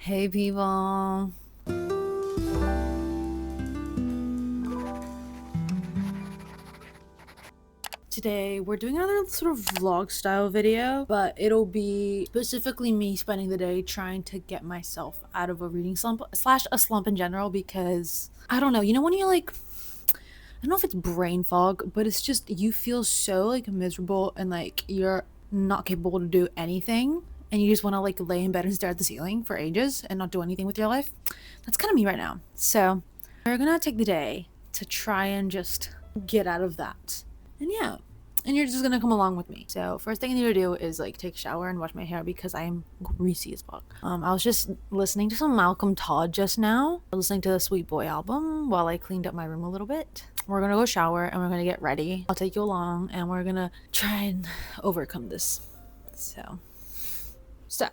Hey people. Today we're doing another sort of vlog style video, but it'll be specifically me spending the day trying to get myself out of a reading slump slash a slump in general, because I don't know, when you're like, I don't know if it's brain fog, but it's just you feel so like miserable and like you're not capable to do anything and you just want to like lay in bed and stare at the ceiling for ages and not do anything with your life. That's kind of me right now. So we're gonna take the day to try and just get out of that. And yeah, and you're just gonna come along with me. So first thing I need to do is like take a shower and wash my hair because I'm greasy as fuck. I was just listening to some Malcolm Todd just now, listening to the Sweet Boy album while I cleaned up my room a little bit. We're gonna go shower and we're gonna get ready. I'll take you along and we're gonna try and overcome this. So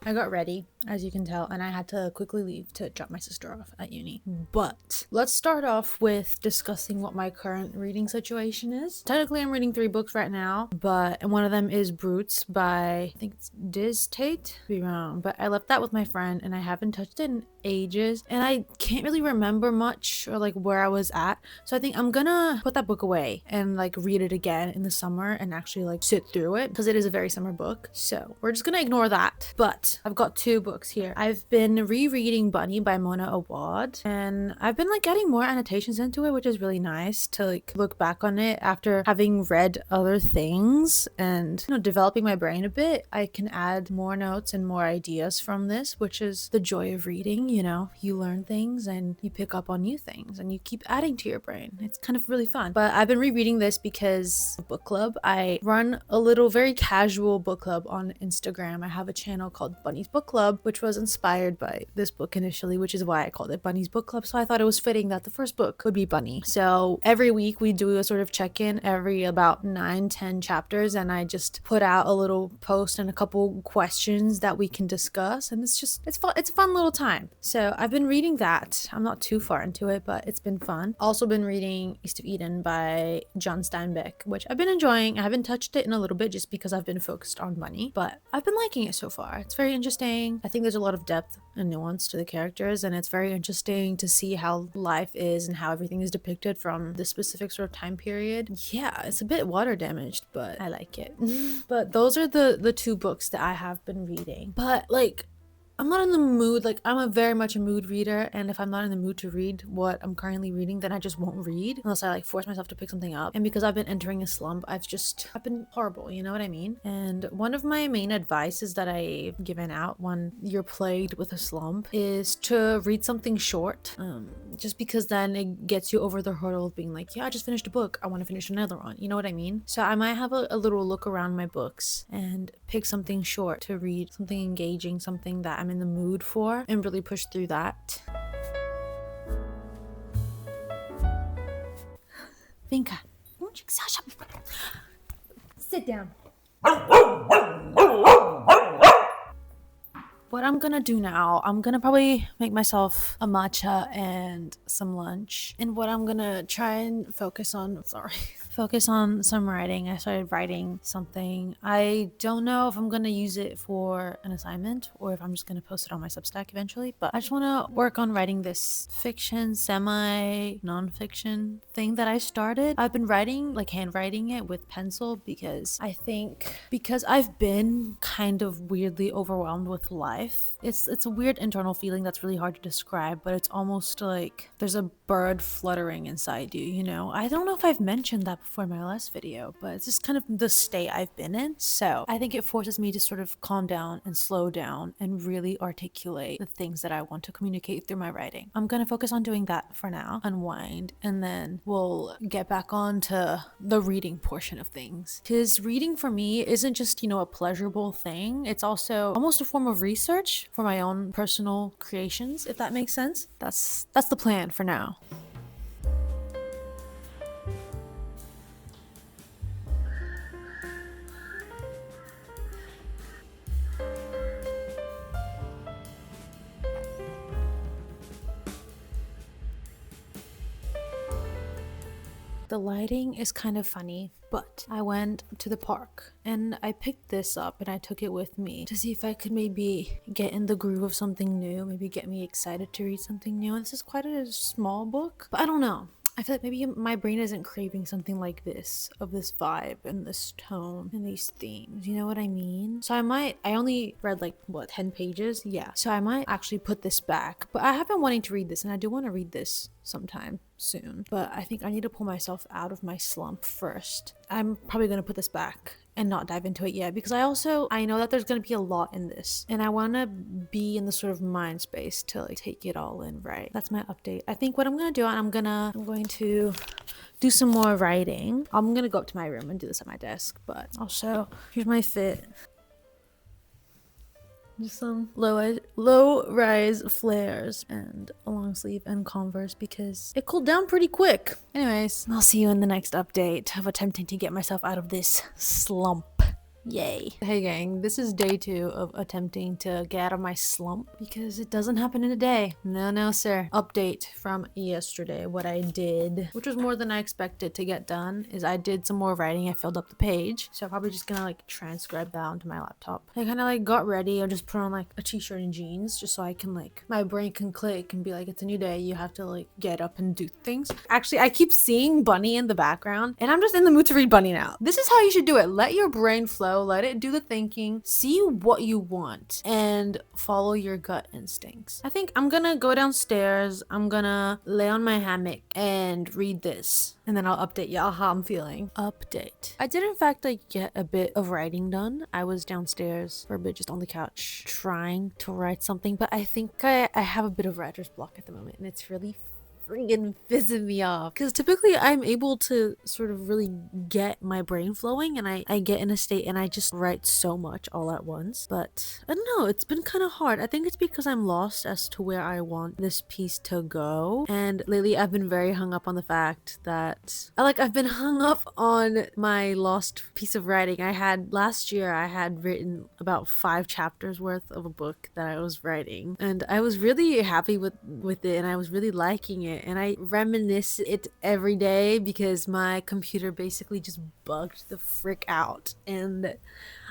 I got ready, as you can tell, and I had to quickly leave to drop my sister off at uni. But let's start off with discussing what my current reading situation is. Technically, I'm reading 3 books right now, and one of them is Brutes by, I think it's Diz Tate. Could be wrong, but I left that with my friend and I haven't touched it in ages, and I can't really remember much or like where I was at. So I think I'm gonna put that book away and like read it again in the summer and actually like sit through it because it is a very summer book. So we're just gonna ignore that. But I've got 2 books here. I've been rereading Bunny by Mona Awad, and I've been like getting more annotations into it, which is really nice to like look back on it after having read other things and developing my brain a bit. I can add more notes and more ideas from this, which is the joy of reading. You learn things and you pick up on new things and you keep adding to your brain. It's kind of really fun. But I've been rereading this because of book club. I run a little very casual book club on Instagram. I have a channel called Bunny's Book Club, which was inspired by this book initially, which is why I called it Bunny's Book Club. So I thought it was fitting that the first book would be Bunny. So every week we do a sort of check-in every about 9-10 chapters, and I just put out a little post and a couple questions that we can discuss, and it's fun. It's a fun little time. So I've been reading that. I'm not too far into it, but it's been fun. Also been reading East of Eden by John Steinbeck, which I've been enjoying. I haven't touched it in a little bit just because I've been focused on Bunny, but I've been liking it so far. It's very interesting. I think there's a lot of depth and nuance to the characters, and it's very interesting to see how life is and how everything is depicted from this specific sort of time period. Yeah, it's a bit water damaged, but I like it. But those are the 2 books that I have been reading. But like, I'm not in the mood. Like, I'm very much a mood reader, and if I'm not in the mood to read what I'm currently reading, then I just won't read unless I like force myself to pick something up. And because I've been entering a slump, I've been horrible, you know what I mean? And one of my main advices that I've given out when you're plagued with a slump is to read something short, just because then it gets you over the hurdle of being like, yeah, I just finished a book, I want to finish another one, you know what I mean? So I might have a little look around my books and pick something short to read, something engaging, something that I'm in the mood for, and really push through that. Vinka, sit down. What I'm gonna do now, I'm gonna probably make myself a matcha and some lunch. And what I'm gonna try and focus on some writing. I started writing something. I don't know if I'm gonna use it for an assignment or if I'm just gonna post it on my Substack eventually, but I just wanna work on writing this fiction, semi-non-fiction thing that I started. I've been writing, like handwriting it with pencil because I've been kind of weirdly overwhelmed with life. It's a weird internal feeling that's really hard to describe, but it's almost like there's a bird fluttering inside you, I don't know if I've mentioned that before in my last video, but it's just kind of the state I've been in. So I think it forces me to sort of calm down and slow down and really articulate the things that I want to communicate through my writing. I'm gonna focus on doing that for now, unwind, and then we'll get back on to the reading portion of things. Because reading for me isn't just, a pleasurable thing. It's also almost a form of research for my own personal creations, if that makes sense. That's the plan for now. the lighting is kind of funny, but I went to the park and I picked this up and I took it with me to see if I could maybe get in the groove of something new, maybe get me excited to read something new. And this is quite a small book, but I don't know. I feel like maybe my brain isn't craving something like this, of this vibe and this tone and these themes, you know what I mean? So I only read like, what, 10 pages? Yeah. So I might actually put this back, but I have been wanting to read this and I do want to read this sometime soon. But I think I need to pull myself out of my slump first. I'm probably going to put this back and not dive into it yet because I know that there's going to be a lot in this and I want to be in the sort of mind space to like take it all in. Right, that's my update. I think what I'm going to do, I'm going to do some more writing. I'm going to go up to my room and do this at my desk, but also here's my fit. Just some low rise flares and a long sleeve and Converse because it cooled down pretty quick. Anyways, I'll see you in the next update of attempting to get myself out of this slump. Yay. Hey gang, this is day 2 of attempting to get out of my slump because it doesn't happen in a day. No sir. Update from yesterday. What I did, which was more than I expected to get done, is I did some more writing. I filled up the page, so I'm probably just gonna like transcribe that onto my laptop. I kind of like got ready. I just put on like a t-shirt and jeans just so I can like, my brain can click and be like, it's a new day, you have to like get up and do things. Actually, I keep seeing Bunny in the background and I'm just in the mood to read Bunny now. This is how you should do it. Let your brain flow. Let it do the thinking, see what you want, and follow your gut instincts. I think I'm gonna go downstairs, I'm gonna lay on my hammock and read this, and then I'll update y'all how I'm feeling. Update. I did in fact like get a bit of writing done. I was downstairs for a bit just on the couch trying to write something, but I think I have a bit of writer's block at the moment and it's really freaking pissing me off because typically I'm able to sort of really get my brain flowing and I get in a state and I just write so much all at once. But I don't know, it's been kind of hard. I think it's because I'm lost as to where I want this piece to go, and lately I've been very hung up on the fact that I've been hung up on my lost piece of writing. Last year I had written about 5 chapters worth of a book that I was writing and I was really happy with it and I was really liking it. And I reminisce it every day because my computer basically just bugged the frick out and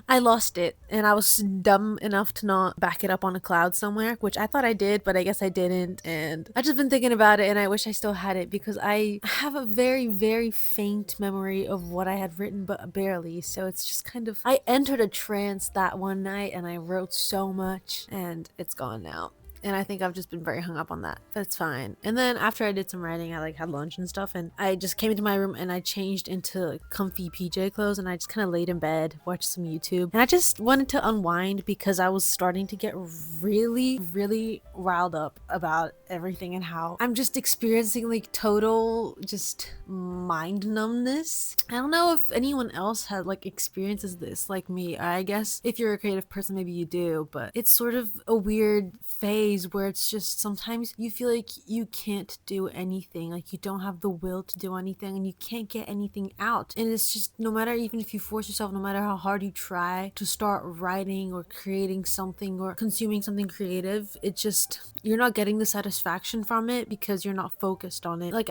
I lost it, and I was dumb enough to not back it up on a cloud somewhere, which I thought I did, but I guess I didn't. And I just been thinking about it and I wish I still had it because I have a very, very faint memory of what I had written, but barely. So it's just kind of, I entered a trance that one night and I wrote so much and it's gone now. And I think I've just been very hung up on that. That's fine. And then after I did some writing, I had lunch and stuff, and I just came into my room and I changed into comfy PJ clothes and I just kind of laid in bed, watched some YouTube, and I just wanted to unwind because I was starting to get really, really riled up about everything and how I'm just experiencing like total just mind numbness. I don't know if anyone else had experiences this like me. I guess if you're a creative person, maybe you do, but it's sort of a weird phase where it's just sometimes you feel like you can't do anything, like you don't have the will to do anything and you can't get anything out. And it's just, no matter, even if you force yourself, no matter how hard you try to start writing or creating something or consuming something creative, it just, you're not getting the satisfaction from it because you're not focused on it. Like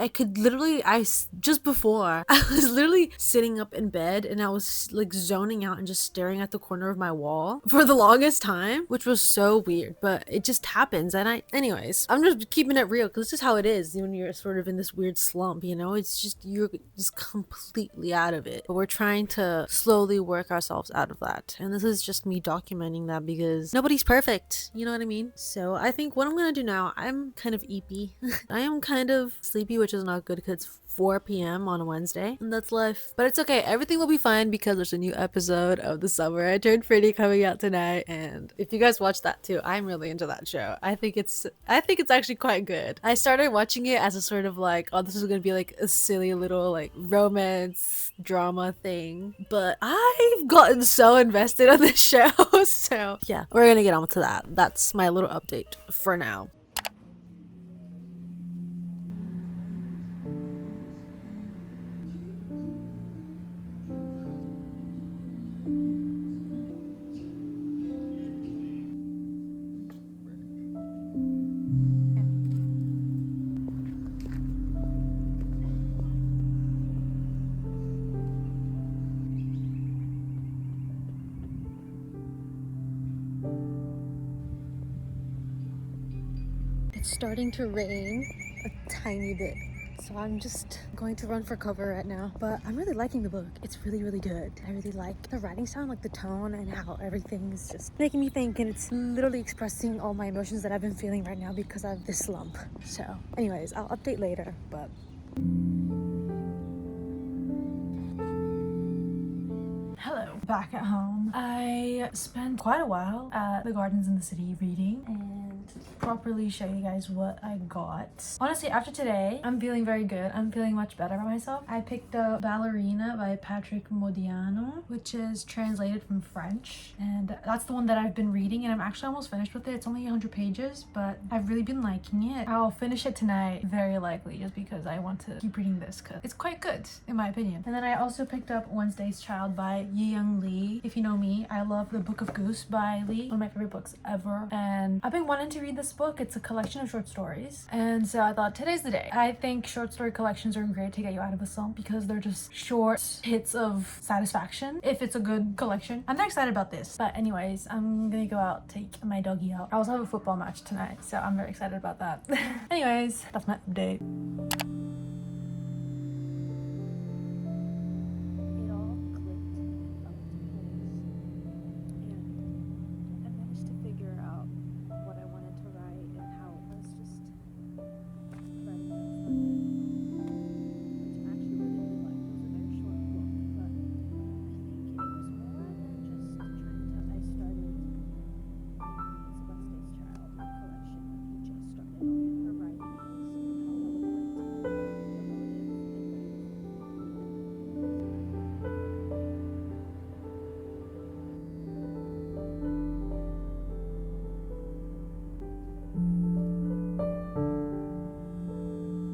just before I was literally sitting up in bed and I was zoning out and just staring at the corner of my wall for the longest time, which was so weird, but it just happens. And anyways, I'm just keeping it real because this is how it is when you're sort of in this weird slump, it's just, you're just completely out of it. But we're trying to slowly work ourselves out of that, and this is just me documenting that because nobody's perfect, you know what I mean? So I think what I'm gonna do now, I'm kind of eepy. I am kind of sleepy, which is not good because it's 4 p.m. on a Wednesday, and that's life. But it's okay, everything will be fine because there's a new episode of The Summer I Turned Pretty coming out tonight, and if you guys watch that too, I'm really into that show. I think it's actually quite good. I started watching it as a sort of oh, this is gonna be a silly little romance drama thing, but I've gotten so invested on this show. So yeah, we're gonna get on to that. That's my little update for now. It's starting to rain a tiny bit, so I'm just going to run for cover right now. But I'm really liking the book. It's really, really good. I really like the writing style, like the tone and how everything's just making me think, and it's literally expressing all my emotions that I've been feeling right now because of this slump. So anyways, I'll update later, but hello, back at home. I spent quite a while at the gardens in the city reading and properly show you guys what I got. Honestly, after today, I'm feeling very good. I'm feeling much better about myself. I picked up Ballerina by Patrick Modiano, which is translated from French, and that's the one that I've been reading, and I'm actually almost finished with it. It's only 100 pages, but I've really been liking it. I'll finish it tonight, very likely, just because I want to keep reading this because it's quite good, in my opinion. And then I also picked up Wednesday's Child by Yi-Young Lee. If you know me, I love The Book of Goose by Lee, one of my favorite books ever, and I've been wanting to read this book. It's a collection of short stories, and so I thought today's the day. I think short story collections are great to get you out of a slump because they're just short hits of satisfaction if it's a good collection. I'm very excited about this. But anyways, I'm gonna go out, take my doggy out. I also have a football match tonight, so I'm very excited about that. Anyways, that's my update.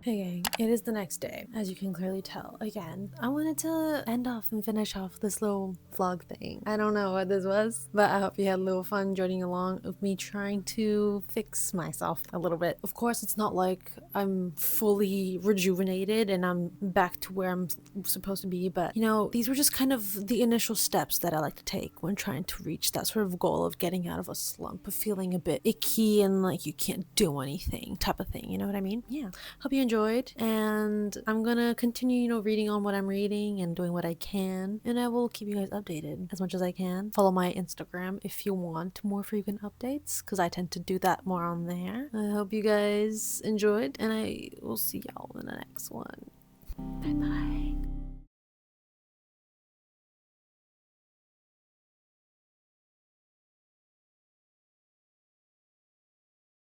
Hey gang, it is the next day, as you can clearly tell. Again, I wanted to end off and finish off this little vlog thing. I don't know what this was, but I hope you had a little fun joining along with me trying to fix myself a little bit. Of course, it's not like I'm fully rejuvenated and I'm back to where I'm supposed to be, but you know, these were just kind of the initial steps that I like to take when trying to reach that sort of goal of getting out of a slump, of feeling a bit icky and like you can't do anything type of thing, you know what I mean? Yeah. Hope you enjoyed, and I'm gonna continue, you know, reading on what I'm reading and doing what I can, and I will keep you guys updated as much as I can. Follow my Instagram if you want more frequent updates, because I tend to do that more on there. I hope you guys enjoyed, and I will see y'all in the next one. Bye bye.